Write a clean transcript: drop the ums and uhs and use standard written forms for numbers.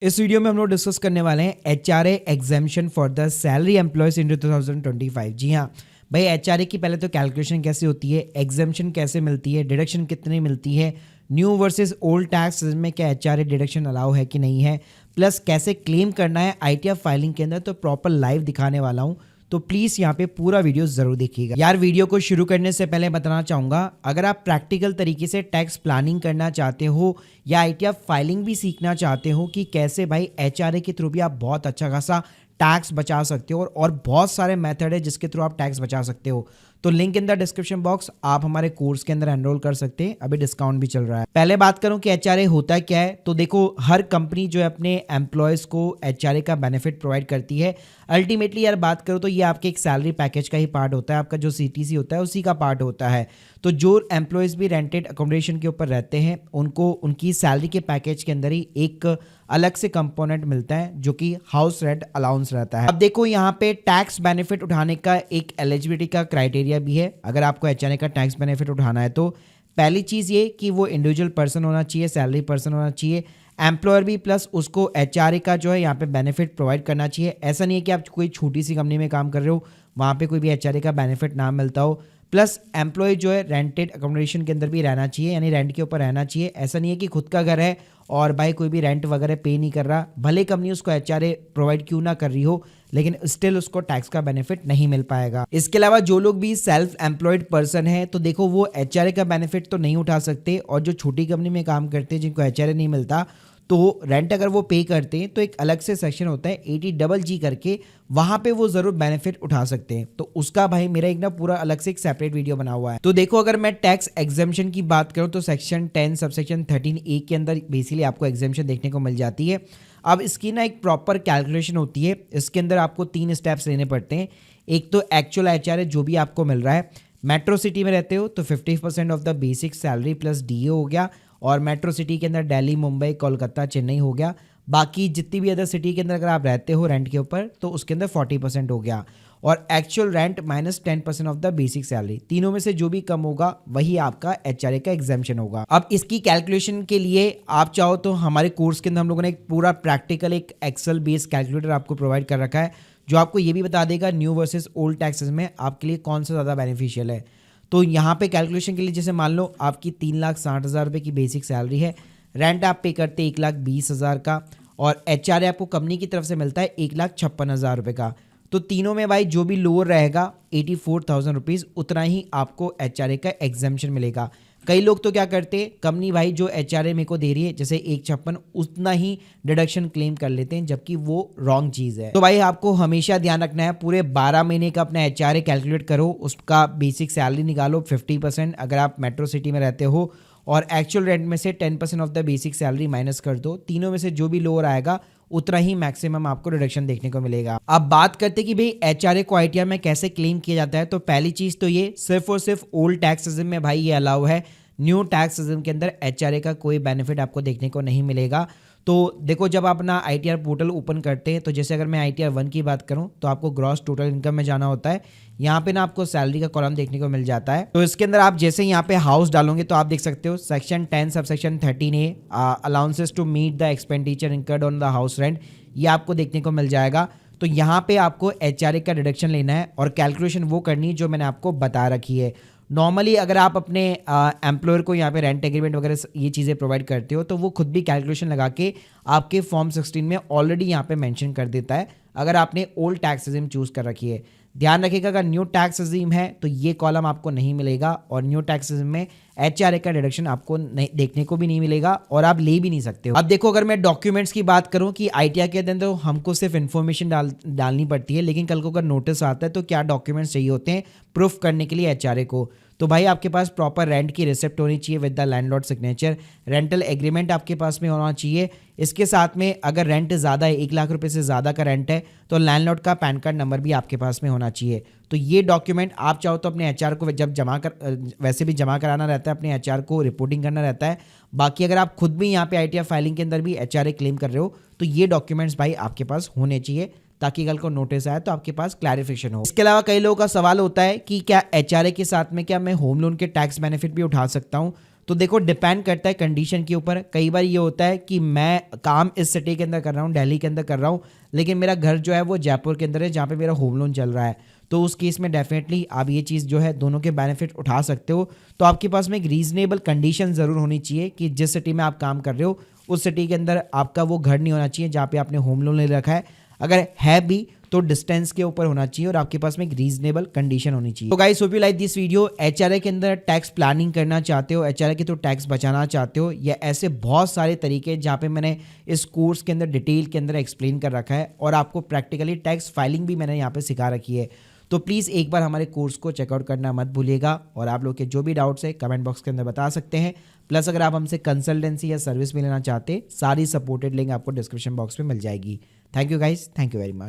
इस वीडियो में हम लोग डिस्कस करने वाले हैं HRA exemption for the salary employees इन 2025। जी हाँ भाई, एचआरए की पहले तो कैलकुलेशन कैसे होती है, एग्जेम्पशन कैसे मिलती है, डिडक्शन कितनी मिलती है, न्यू वर्सेस ओल्ड टैक्स में क्या एचआरए डिडक्शन अलाउ है कि नहीं है, प्लस कैसे क्लेम करना है आईटीएफ फाइलिंग के अंदर, तो प्रॉपर लाइव दिखाने वाला हूँ। तो प्लीज यहाँ पे पूरा वीडियो जरूर देखिएगा। यार वीडियो को शुरू करने से पहले बताना चाहूंगा, अगर आप प्रैक्टिकल तरीके से टैक्स प्लानिंग करना चाहते हो या आईटीएफ फाइलिंग भी सीखना चाहते हो कि कैसे भाई एचआरए के थ्रू भी आप बहुत अच्छा खासा टैक्स बचा सकते हो और बहुत सारे मेथड है जिसके थ्रू आप टैक्स बचा सकते हो, तो link in the description box, आप हमारे कोर्स के अंदर एनरोल कर सकते हैं। अभी डिस्काउंट भी चल रहा है। पहले बात करूं कि एचआरए होता क्या है, तो देखो हर कंपनी जो है अपने एम्प्लॉयज को एचआरए का बेनिफिट प्रोवाइड करती है। अल्टीमेटली यार बात करो तो ये आपके एक सैलरी पैकेज का ही पार्ट होता है, आपका जो सीटीसी होता है उसी का पार्ट होता है। तो जो एम्प्लॉयज भी रेंटेड अकोमोडेशन के ऊपर रहते हैं उनको उनकी सैलरी के पैकेज के अंदर ही एक अलग से कंपोनेंट मिलता है जो कि हाउस रेंट अलाउंस रहता है। अब देखो यहाँ पे टैक्स बेनिफिट उठाने का एक एलिजिबिलिटी का क्राइटेरिया भी है। अगर आपको एचआरए का टैक्स बेनिफिट उठाना है तो पहली चीज ये कि वो इंडिविजुअल पर्सन होना चाहिए, सैलरी पर्सन होना चाहिए, एम्प्लॉयर भी, प्लस उसको एचआरए का जो है यहाँ पे बेनिफिट प्रोवाइड करना चाहिए। ऐसा नहीं है कि आप कोई छोटी सी कंपनी में काम कर रहे हो वहाँ पे कोई भी एचआरए का बेनिफिट ना मिलता हो। प्लस एम्प्लॉय जो है रेंटेड अकोमोडेशन के अंदर भी रहना चाहिए, यानी रेंट के ऊपर रहना चाहिए। ऐसा नहीं है कि खुद का घर है और भाई कोई भी रेंट वगैरह पे नहीं कर रहा, भले कंपनी उसको एचआरए प्रोवाइड क्यों ना कर रही हो, लेकिन स्टिल उसको टैक्स का बेनिफिट नहीं मिल पाएगा। इसके अलावा जो लोग भी सेल्फ एम्प्लॉयड पर्सन है तो देखो वो एचआरए का बेनिफिट तो नहीं उठा सकते, और जो छोटी कंपनी में काम करते हैं जिनको एचआरए नहीं मिलता तो रेंट अगर वो पे करते हैं तो एक अलग से सेक्शन होता है 80GG करके, वहां पे वो जरूर बेनिफिट उठा सकते हैं। तो उसका भाई मेरा एक ना पूरा अलग से एक सेपरेट वीडियो बना हुआ है। तो देखो अगर मैं टैक्स एग्जेम्पशन की बात करूं तो सेक्शन 10 सबसेक्शन 13A के अंदर बेसिकली आपको एग्जेम्पशन देखने को मिल जाती है। अब इसकी ना एक प्रॉपर कैलकुलेशन होती है, इसके अंदर आपको 3 स्टेप्स लेने पड़ते हैं। एक तो एक्चुअल एचआरए जो भी आपको मिल रहा है, मेट्रो सिटी में रहते हो तो 50% of the basic salary plus DA हो गया, और मेट्रो सिटी के अंदर दिल्ली, मुंबई, कोलकाता, चेन्नई हो गया। बाकी जितनी भी अदर सिटी के अंदर अगर आप रहते हो रेंट के ऊपर तो उसके अंदर 40% हो गया, और actual rent minus 10% of the basic salary. तीनों में से जो भी कम होगा वही आपका एचआरए का एग्जेम्पशन होगा। अब इसकी कैलकुलेशन के लिए आप चाहो तो हमारे कोर्स के अंदर हम लोगों ने एक पूरा प्रैक्टिकल एक एक्सेल बेस्ड कैलकुलेटर आपको प्रोवाइड कर रखा है जो आपको ये भी बता देगा न्यू वर्सेस ओल्ड टैक्सेस में आपके लिए कौन सा ज़्यादा बेनिफिशियल है। तो यहाँ पे कैलकुलेशन के लिए जैसे मान लो आपकी 3,60,000 रुपये की बेसिक सैलरी है, रेंट आप पे करते 1,20,000 का, और एचआरए आपको कंपनी की तरफ से मिलता है 1,56,000 रुपये का। तो तीनों में भाई जो भी लोअर रहेगा 84,000 रुपीज़ उतना ही आपको एचआरए का एग्जेम्पशन मिलेगा। कई लोग तो क्या करते हैं, कंपनी भाई जो एचआरए मेरे को दे रही है जैसे 1,56 उतना ही डिडक्शन क्लेम कर लेते हैं, जबकि वो रॉन्ग चीज़ है। तो भाई आपको हमेशा ध्यान रखना है, पूरे 12 महीने का अपना एचआरए कैलकुलेट करो, उसका बेसिक सैलरी निकालो 50% अगर आप मेट्रो सिटी में रहते हो, और एक्चुअल रेंट में से 10% of the basic salary minus कर दो। तीनों में से जो भी लोअर आएगा उतना ही मैक्सिमम आपको रिडक्शन देखने को मिलेगा। अब बात करते कि भाई एचआरए को आईटीआर में कैसे क्लेम किया जाता है, तो पहली चीज तो ये सिर्फ और सिर्फ ओल्ड टैक्स सिस्टम में भाई ये अलाउ है, न्यू टैक्स सिस्टम के अंदर एचआरए का कोई बेनिफिट आपको देखने को नहीं मिलेगा। तो देखो जब आप अपना आईटीआर पोर्टल ओपन करते हैं तो जैसे अगर मैं आईटीआर 1 की बात करूं तो आपको ग्रॉस टोटल इनकम में जाना होता है। यहाँ पे ना आपको सैलरी का कॉलम देखने को मिल जाता है। तो इसके अंदर आप जैसे यहाँ पे हाउस डालोगे तो आप देख सकते हो section 10 subsection 13A allowances to meet the expenditure incurred on the house rent, ये आपको देखने को मिल जाएगा। तो यहाँ पे आपको एचआरए का डिडक्शन लेना है और कैलकुलेशन वो करनी है जो मैंने आपको बता रखी है। नॉर्मली अगर आप अपने एम्प्लॉयर को यहाँ पे रेंट एग्रीमेंट वगैरह ये चीज़ें प्रोवाइड करते हो तो वो खुद भी कैलकुलेशन लगा के आपके फॉर्म 16 में ऑलरेडी यहाँ पे मेंशन कर देता है, अगर आपने ओल्ड टैक्स रिजीम चूज कर रखी है। ध्यान रखिएगा अगर न्यू टैक्स रिजीम है तो ये कॉलम आपको नहीं मिलेगा, और न्यू टैक्स रिजीम में एचआरए का डिडक्शन आपको देखने को भी नहीं मिलेगा और आप ले भी नहीं सकते हो। अब देखो अगर मैं डॉक्यूमेंट्स की बात करूं कि आईटीआर के अंदर तो हमको सिर्फ इन्फॉर्मेशन डालनी पड़ती है, लेकिन कल को अगर नोटिस आता है तो क्या डॉक्यूमेंट्स चाहिए होते हैं प्रूफ करने के लिए एचआरए को, तो भाई आपके पास प्रॉपर रेंट की रिसिप्ट होनी चाहिए with the landlord signature, rental agreement आपके पास में होना चाहिए। इसके साथ में अगर रेंट ज़्यादा है, 1,00,000 रुपये से ज़्यादा का रेंट है तो लैंडलॉर्ड का पैन कार्ड नंबर भी आपके पास में होना चाहिए। तो ये डॉक्यूमेंट आप चाहो तो अपने एचआर को जब वैसे भी जमा कराना रहता है, अपने एचआर को रिपोर्टिंग करना रहता है। बाकी अगर आप खुद भी यहाँ पे आईटीआर फाइलिंग के अंदर भी एचआरए क्लेम कर रहे हो तो ये डॉक्यूमेंट्स भाई आपके पास होने चाहिए, ताकि कल को नोटिस आए तो आपके पास क्लैरिफिकेशन हो। इसके अलावा कई लोगों का सवाल होता है कि क्या एचआरए के साथ में क्या मैं होम लोन के टैक्स बेनिफिट भी उठा सकता हूं, तो देखो डिपेंड करता है कंडीशन के ऊपर। कई बार ये होता है कि मैं काम इस सिटी के अंदर कर रहा हूँ, दिल्ली के अंदर कर रहा हूँ, लेकिन मेरा घर जो है वो जयपुर के अंदर है जहाँ पे मेरा होम लोन चल रहा है। तो उस केस में डेफिनेटली आप ये चीज़ जो है दोनों के बेनिफिट उठा सकते हो। तो आपके पास में एक रीजनेबल कंडीशन ज़रूर होनी चाहिए कि जिस सिटी में आप काम कर रहे हो उस सिटी के अंदर आपका वो घर नहीं होना चाहिए जहाँ पे आपने होम लोन ले रखा है। अगर है भी तो डिस्टेंस के ऊपर होना चाहिए और आपके पास में एक रीजनेबल कंडीशन होनी चाहिए। तो guys hope you like this video. HRA के अंदर टैक्स प्लानिंग करना चाहते हो, एचआरए के थ्रू टैक्स बचाना चाहते हो, या ऐसे बहुत सारे तरीके जहाँ पे मैंने इस कोर्स के अंदर डिटेल के अंदर एक्सप्लेन कर रखा है और आपको प्रैक्टिकली टैक्स फाइलिंग भी मैंने यहाँ पे सिखा रखी है। तो प्लीज़ एक बार हमारे कोर्स को चेकआउट करना मत भूलिएगा और आप लोग के जो भी डाउट्स है कमेंट बॉक्स के अंदर बता सकते हैं। प्लस अगर आप हमसे कंसल्टेंसी या सर्विस भी लेना चाहते, सारी सपोर्टेड लिंक आपको डिस्क्रिप्शन बॉक्स में मिल जाएगी। Thank you guys, thank you very much.